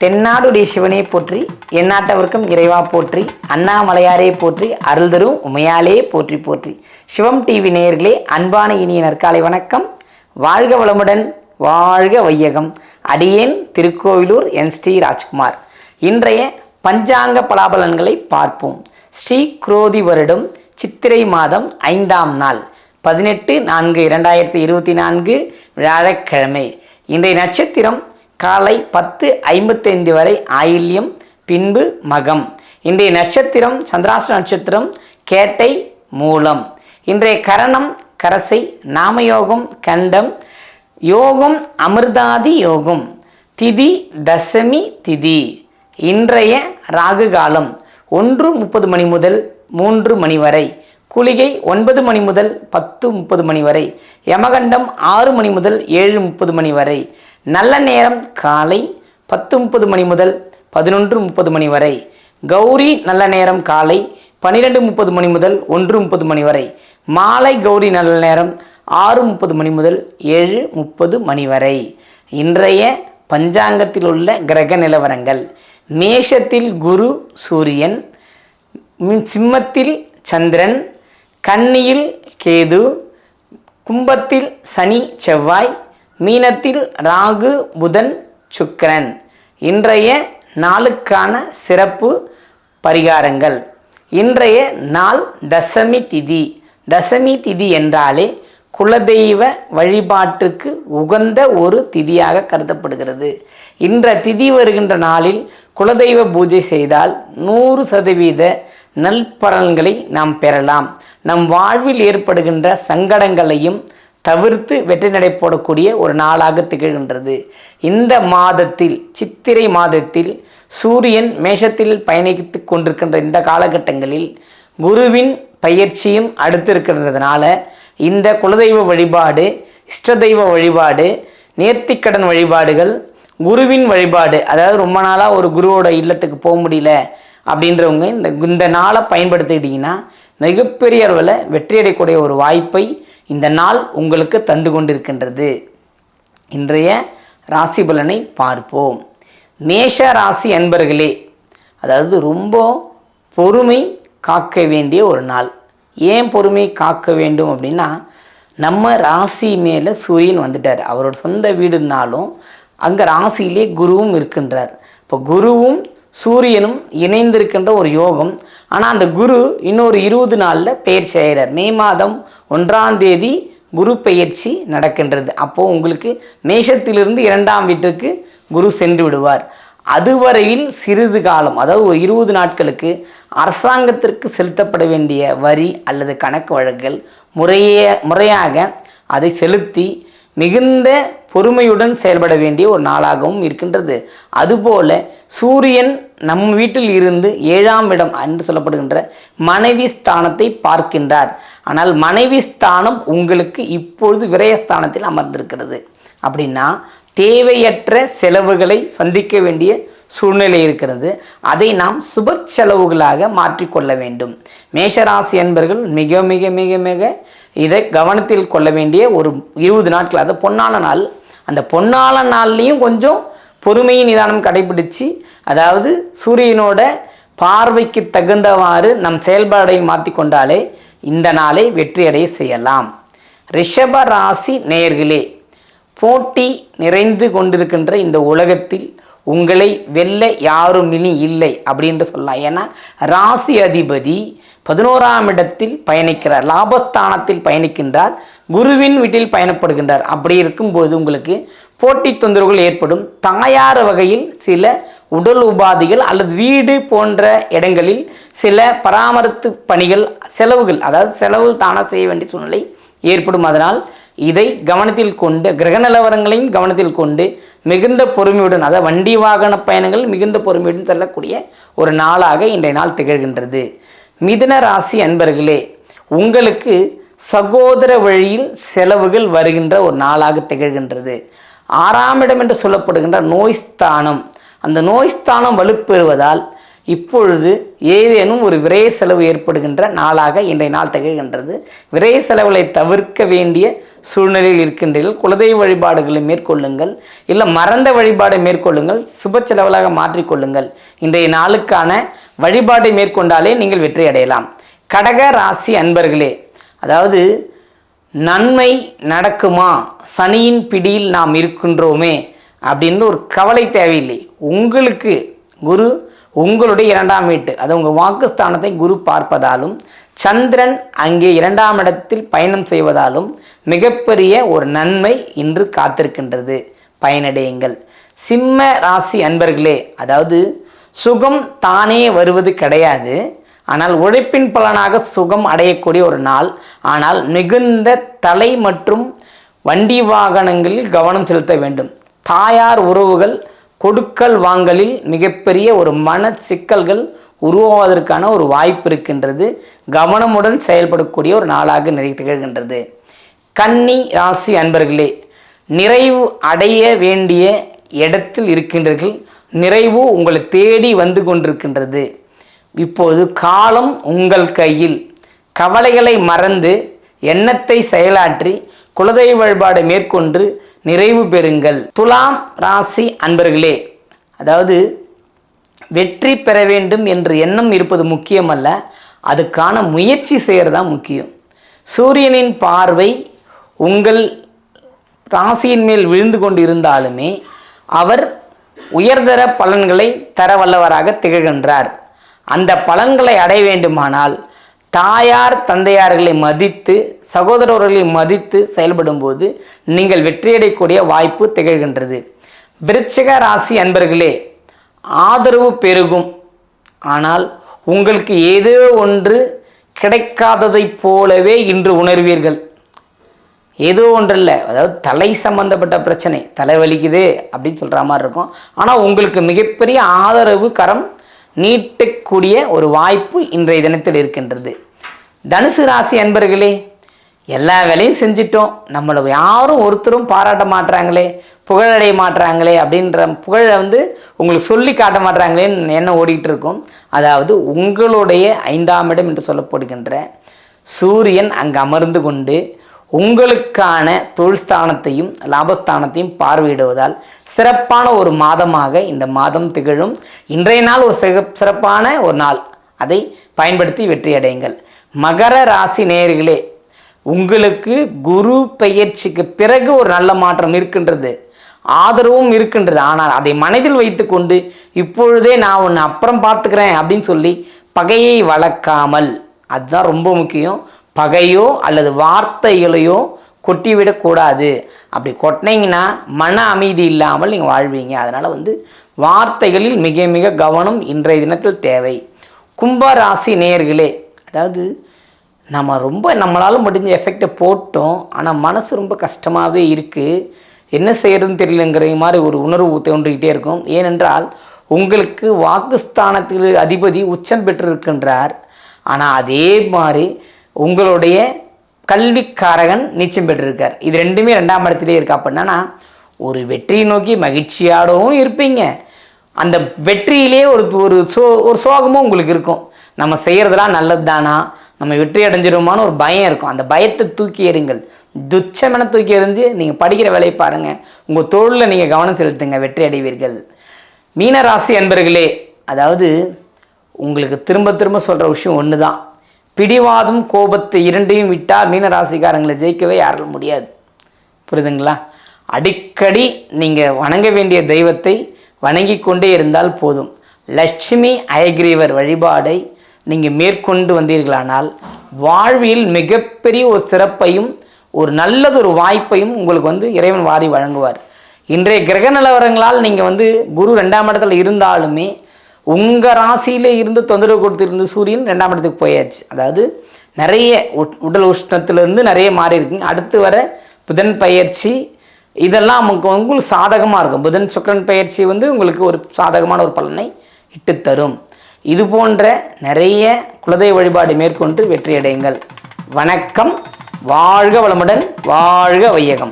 தென்னாடுடைய சிவனே போற்றி, எந்நாட்டவர்க்கும் இறைவா போற்றி, அண்ணாமலையாரே போற்றி, அருள் தரும் உமையாலே போற்றி போற்றி. சிவம் டிவி நேயர்களே, அன்பான இனிய நற்காலை வணக்கம். வாழ்க வளமுடன், வாழ்க வையகம். அடியேன் திருக்கோவிலூர் என் ஸ்ரீ ராஜ்குமார். இன்றைய பஞ்சாங்க பலாபலன்களை பார்ப்போம். ஸ்ரீ குரோதி வருடம் சித்திரை மாதம் 5ஆம் நாள் 18/4/2024 வியாழக்கிழமை. இன்றைய நட்சத்திரம் காலை 10:55 வரை ஆயில்யம், பின்பு மகம். இன்றைய நட்சத்திரம் சந்திராஷ்ட நட்சத்திரம் கேட்டை மூலம். இன்றைய கரணம் கரசை, நாமயோகம் கண்டம், யோகம் அமிர்தாதி யோகம், திதி தசமி திதி. இன்றைய ராகு காலம் 1:30 மணி முதல் 3 மணி வரை, குளிகை 9 மணி முதல் 10:30 மணி வரை, யமகண்டம் 6 மணி முதல் 7:30 மணி வரை. நல்ல நேரம் காலை 10:30 மணி முதல் 11:30 மணி வரை. கௌரி நல்ல நேரம் காலை 12:30 மணி முதல் 1:30 மணி வரை. மாலை கௌரி நல்ல நேரம் 6:30 மணி முதல் 7:30 மணி வரை. இன்றைய பஞ்சாங்கத்தில் உள்ள கிரக நிலவரங்கள்: மேஷத்தில் குரு சூரியன், சிம்மத்தில் சந்திரன், கன்னியில் கேது, கும்பத்தில் சனி செவ்வாய், மீனத்தில் ராகு புதன் சுக்கிரன். இன்றைய நாளுக்கான சிறப்பு பரிகாரங்கள்: இன்றைய நாள் தசமி திதி. தசமி திதி என்றாலே குலதெய்வ வழிபாட்டுக்கு உகந்த ஒரு திதியாக கருதப்படுகிறது. இன்ற திதி வருகின்ற நாளில் குலதெய்வ பூஜை செய்தால் 100% நல்பலன்களை நாம் பெறலாம். நம் வாழ்வில் ஏற்படுகின்ற சங்கடங்களையும் தவிர்த்து வெற்றி நடை போடக்கூடிய ஒரு நாளாக திகழ்கின்றது. இந்த மாதத்தில், சித்திரை மாதத்தில் சூரியன் மேஷத்தில் பயணித்து கொண்டிருக்கின்ற இந்த காலகட்டங்களில் குருவின் பயிற்சியும் அடுத்திருக்கின்றதுனால இந்த குலதெய்வ வழிபாடு, இஷ்ட தெய்வ வழிபாடு, நேர்த்திக்கடன் வழிபாடுகள், குருவின் வழிபாடு, அதாவது ரொம்ப நாளாக ஒரு குருவோட இல்லத்துக்கு போக முடியல அப்படின்றவங்க இந்த நாளை பயன்படுத்திக்கிட்டிங்கன்னா மிகப்பெரிய அளவில் வெற்றியடையக்கூடிய ஒரு வாய்ப்பை இந்த நாள் உங்களுக்கு தந்து கொண்டிருக்கின்றது. இன்றைய ராசி பலனை பார்ப்போம். மேஷ ராசி அன்பர்களே, அதாவது ரொம்ப பொறுமை காக்க வேண்டிய ஒரு நாள். ஏன் பொறுமை காக்க வேண்டும் அப்படின்னா, நம்ம ராசி மேலே சூரியன் வந்துட்டார். அவரோட சொந்த வீடுனாலும் அங்கே ராசியிலே குருவும் இருக்கின்றார். இப்போ குருவும் சூரியனும் இணைந்திருக்கின்ற ஒரு யோகம். ஆனால் அந்த குரு இன்னொரு 20 நாளில் பெயர்ச்சி ஆகிறார். மே மாதம் 1ஆம் தேதி குரு பெயர்ச்சி நடக்கின்றது. அப்போது உங்களுக்கு மேஷத்திலிருந்து 2ஆம் வீட்டுக்கு குரு சென்று விடுவார். அதுவரையில் சிறிது காலம், அதாவது ஒரு 20 நாட்களுக்கு அரசாங்கத்திற்கு செலுத்தப்பட வேண்டிய வரி அல்லது கணக்கு வழக்குகள் முறையாக அதை செலுத்தி மிகுந்த பொறுமையுடன் செயல்பட வேண்டிய ஒரு நாளாகவும் இருக்கின்றது. அதுபோல சூரியன் நம் வீட்டில் இருந்து 7ஆம் இடம் என்று சொல்லப்படுகின்ற மனைவி ஸ்தானத்தை பார்க்கின்றார். ஆனால் மனைவி ஸ்தானம் உங்களுக்கு இப்பொழுது விரயஸ்தானத்தில் அமர்ந்திருக்கிறது. அப்படின்னா தேவையற்ற செலவுகளை சந்திக்க வேண்டிய சூழ்நிலை இருக்கிறது. அதை நாம் சுப செலவுகளாக மாற்றிக்கொள்ள வேண்டும். மேஷராசி என்பர்கள் மிக மிக மிக மிக இதை கவனத்தில் கொள்ள வேண்டிய ஒரு 20 நாட்கள், அது பொன்னான நாள். அந்த பொன்னான நாள்லேயும் கொஞ்சம் பொறுமையின் நிதானம் கடைபிடிச்சு, அதாவது சூரியனோட பார்வைக்கு தகுந்தவாறு நம் செயல்பாடை மாற்றிக்கொண்டாலே இந்த நாளை வெற்றியடைய செய்யலாம். ரிஷப ராசி நேயர்களே, போட்டி நிறைந்து கொண்டிருக்கின்ற இந்த உலகத்தில் உங்களை வெல்ல யாரும் இனி இல்லை அப்படின்ற சொல்லலாம். ஏன்னா ராசி அதிபதி 11ஆம் இடத்தில் பயணிக்கிறார், லாபஸ்தானத்தில் பயணிக்கின்றார், குருவின் வீட்டில் பயணப்படுகின்றார். அப்படி இருக்கும்போது உங்களுக்கு போட்டி தொந்தரவுகள் ஏற்படும். தாயார் வகையில் சில உடல் உபாதிகள் அல்லது வீடு போன்ற இடங்களில் சில பராமரிப்பு பணிகள், செலவுகள், அதாவது செலவு தானாக செய்ய வேண்டிய சூழ்நிலை ஏற்படும். அதனால் இதை கவனத்தில் கொண்டு, கிரக நிலவரங்களையும் கவனத்தில் கொண்டு மிகுந்த பொறுமையுடன், அதாவது வண்டி வாகன பயணங்கள் மிகுந்த பொறுமையுடன் செல்லக்கூடிய ஒரு நாளாக இன்றைய நாள் திகழ்கின்றது. மிதுன ராசி அன்பர்களே, உங்களுக்கு சகோதர வழியில் செலவுகள் வருகின்ற ஒரு நாளாக திகழ்கின்றது. 6ஆம் இடம் என்று சொல்லப்படுகின்ற நோய்ஸ்தானம், அந்த நோய்ஸ்தானம் வலுப்பெறுவதால் இப்பொழுது ஏதேனும் ஒரு விரய செலவு ஏற்படுகின்ற நாளாக இன்றைய நாள் திகழ்கின்றது. விரய செலவுகளை தவிர்க்க வேண்டிய சூழ்நிலையில் இருக்கின்றீர்கள், குலதெய்வ வழிபாடுகளை மேற்கொள்ளுங்கள், இல்லை மறந்த வழிபாடை மேற்கொள்ளுங்கள், சுப செலவுகளாக மாற்றிக்கொள்ளுங்கள். இன்றைய நாளுக்கான வழிபாட்டை மேற்கொண்டாலே நீங்கள் வெற்றி அடையலாம். கடக ராசி அன்பர்களே, அதாவது நன்மை நடக்குமா, சனியின் பிடியில் நாம் இருக்கின்றோமே அப்படின்னு ஒரு கவலை தேவையில்லை. உங்களுக்கு குரு உங்களுடைய 2ஆம் வீட்டு, அது உங்கள் வாக்குஸ்தானத்தை குரு பார்ப்பதாலும் சந்திரன் அங்கே 2ஆம் இடத்தில் பயணம் செய்வதாலும் மிகப்பெரிய ஒரு நன்மை இன்று காத்திருக்கின்றது. பயனடையுங்கள். சிம்ம ராசி அன்பர்களே, அதாவது சுகம் தானே வருவது கிடையாது, ஆனால் உழைப்பின் பலனாக சுகம் அடையக்கூடிய ஒரு நாள். ஆனால் மிகுந்த தலை மற்றும் வண்டி வாகனங்களில் கவனம் செலுத்த வேண்டும். தாயார் உறவுகள் கொடுக்கல் வாங்கலில் மிகப்பெரிய ஒரு மன சிக்கல்கள் உருவாவதற்கான ஒரு வாய்ப்பு இருக்கின்றது. கவனமுடன் செயல்படக்கூடிய ஒரு நாளாக திகழ்கின்றது. கன்னி ராசி அன்பர்களே, நிறைவு அடைய வேண்டிய இடத்தில் இருக்கின்றீர்கள். நிறைவு உங்களை தேடி வந்து கொண்டிருக்கின்றது. இப்போது காலம் உங்கள் கையில். கவலைகளை மறந்து எண்ணத்தை செயலாற்றி குலதெய்வ வழிபாடு மேற்கொண்டு நிறைவு பெறுங்கள். துலாம் ராசி அன்பர்களே, அதாவது வெற்றி பெற வேண்டும் என்ற எண்ணம் இருப்பது முக்கியமல்ல, அதுக்கான முயற்சி செய்கிறது தான் முக்கியம். சூரியனின் பார்வை உங்கள் ராசியின் மேல் விழுந்து கொண்டு இருந்தாலுமே அவர் உயர்தர பலன்களை தர வல்லவராக திகழ்கின்றார். அந்த பலன்களை அடைய வேண்டுமானால் தாயார் தந்தையார்களை மதித்து சகோதரர்களை மதித்து செயல்படும் போது நீங்கள் வெற்றியடையக்கூடிய வாய்ப்பு திகழ்கின்றது. விருச்சிக ராசி அன்பர்களே, ஆதரவு பெருகும். ஆனால் உங்களுக்கு ஏதோ ஒன்று கிடைக்காததைப் போலவே இன்று உணர்வீர்கள். ஏதோ ஒன்று இல்லை, அதாவது தலை சம்பந்தப்பட்ட பிரச்சனை, தலை வலிக்குது அப்படின்னு சொல்கிற மாதிரி இருக்கும். ஆனால் உங்களுக்கு மிகப்பெரிய ஆதரவு கரம் நீட்டக்கூடிய ஒரு வாய்ப்பு இன்றைய தினத்தில் இருக்கின்றது. தனுசு ராசி அன்பர்களே, எல்லா வேலையும் செஞ்சிட்டோம், நம்மளை யாரும் ஒருத்தரும் பாராட்ட மாட்டுறாங்களே, புகழடைய மாட்டுறாங்களே அப்படின்ற புகழை உங்களுக்கு சொல்லி காட்ட மாட்டுறாங்களேன்னு என்ன ஓடிக்கிட்டு இருக்கும். அதாவது உங்களுடைய 5ஆம் இடம் என்று சொல்லப்படுகின்ற சூரியன் அங்கு அமர்ந்து கொண்டு உங்களுக்கான தொழில் ஸ்தானத்தையும் லாபஸ்தானத்தையும் பார்வையிடுவதால் சிறப்பான ஒரு மாதமாக இந்த மாதம் திகழும். இன்றைய நாள் ஒரு சிறப்பான ஒரு நாள், அதை பயன்படுத்தி வெற்றி அடையுங்கள். மகர ராசி நேயர்களே, உங்களுக்கு குரு பெயர்ச்சிக்கு பிறகு ஒரு நல்ல மாற்றம் இருக்கின்றது, ஆதரவும் இருக்கின்றது. ஆனால் அதை மனதில் வைத்து கொண்டு இப்பொழுதே நான் ஒன்று அப்புறம் பார்த்துக்கிறேன் அப்படின்னு சொல்லி பகையை வளர்க்காமல், அதுதான் ரொம்ப முக்கியம். பகையோ அல்லது வார்த்தைகளையோ கொட்டிவிடக்கூடாது. அப்படி கொட்டினீங்கன்னா மன அமைதி இல்லாமல் நீங்கள் வாழ்வீங்க. அதனால் வார்த்தைகளில் மிக மிக கவனம் இன்றைய தினத்தில் தேவை. கும்ப ராசி நேயர்களே, அதாவது நம்மளால் முடிஞ்ச எஃபெக்டை போட்டோம், ஆனால் மனசு ரொம்ப கஷ்டமாகவே இருக்குது, என்ன செய்யறதுன்னு தெரியலங்கிற மாதிரி ஒரு உணர்வு தோன்றிக்கிட்டே இருக்கும். ஏனென்றால் உங்களுக்கு வாக்குஸ்தானத்தில் அதிபதி உச்சம் பெற்றிருக்கின்றார். ஆனால் அதே மாதிரி உங்களுடைய கல்விக்காரகன் நீச்சம் பெற்றிருக்கார். இது ரெண்டுமே 2ஆம் இடத்திலே இருக்கு. அப்படின்னா ஒரு வெற்றியை நோக்கி மகிழ்ச்சியாகவும் இருப்பீங்க, அந்த வெற்றியிலே ஒரு சோகமும் உங்களுக்கு இருக்கும். நம்ம செய்கிறதெல்லாம் நல்லது தானா, நம்ம வெற்றி அடைஞ்சிருமான்னு ஒரு பயம் இருக்கும். அந்த பயத்தை தூக்கி எறிங்கள், துச்சமென தூக்கி எறிஞ்சு நீங்கள் படிக்கிற வேலையை பாருங்கள், உங்கள் தொழிலில் நீங்கள் கவனம் செலுத்துங்க, வெற்றி அடைவீர்கள். மீனராசி அன்பர்களே, அதாவது உங்களுக்கு திரும்ப திரும்ப சொல்கிற விஷயம் ஒன்று தான், பிடிவாதம் கோபத்தை இரண்டையும் விட்டால் மீனராசிக்காரங்களை ஜெயிக்கவே யாராலும் முடியாது. புரியுதுங்களா? அடிக்கடி நீங்கள் வணங்க வேண்டிய தெய்வத்தை வணங்கி கொண்டே இருந்தால் போதும். லட்சுமி அயக்ரீவர் வழிபாடை நீங்கள் மேற்கொண்டு வந்தீர்களானால் வாழ்வில் மிகப்பெரிய ஒரு சிறப்பையும் ஒரு நல்லதொரு வாய்ப்பையும் உங்களுக்கு இறைவன் வாரி வழங்குவார். இன்றைய கிரக நிலவரங்களால் நீங்கள் குரு 2ஆம் இடத்துல இருந்தாலுமே உங்கள் ராசியில் இருந்து தொந்தரவு கொடுத்துருந்து சூரியன் 2ஆம் இடத்துக்கு போயாச்சு. அதாவது நிறைய உடல் உஷ்ணத்திலிருந்து நிறைய மாறி இருக்குங்க. அடுத்து வர புதன் பயிற்சி இதெல்லாம் உங்களுக்கு சாதகமாக இருக்கும். புதன் சுக்கிரன் பயிற்சி உங்களுக்கு ஒரு சாதகமான ஒரு பலனை இட்டு தரும். இது போன்ற நிறைய குலதெய்வ வழிபாடு மேற்கொண்டு வெற்றியடையுங்கள். வணக்கம். வாழ்க வளமுடன், வாழ்க வையகம்.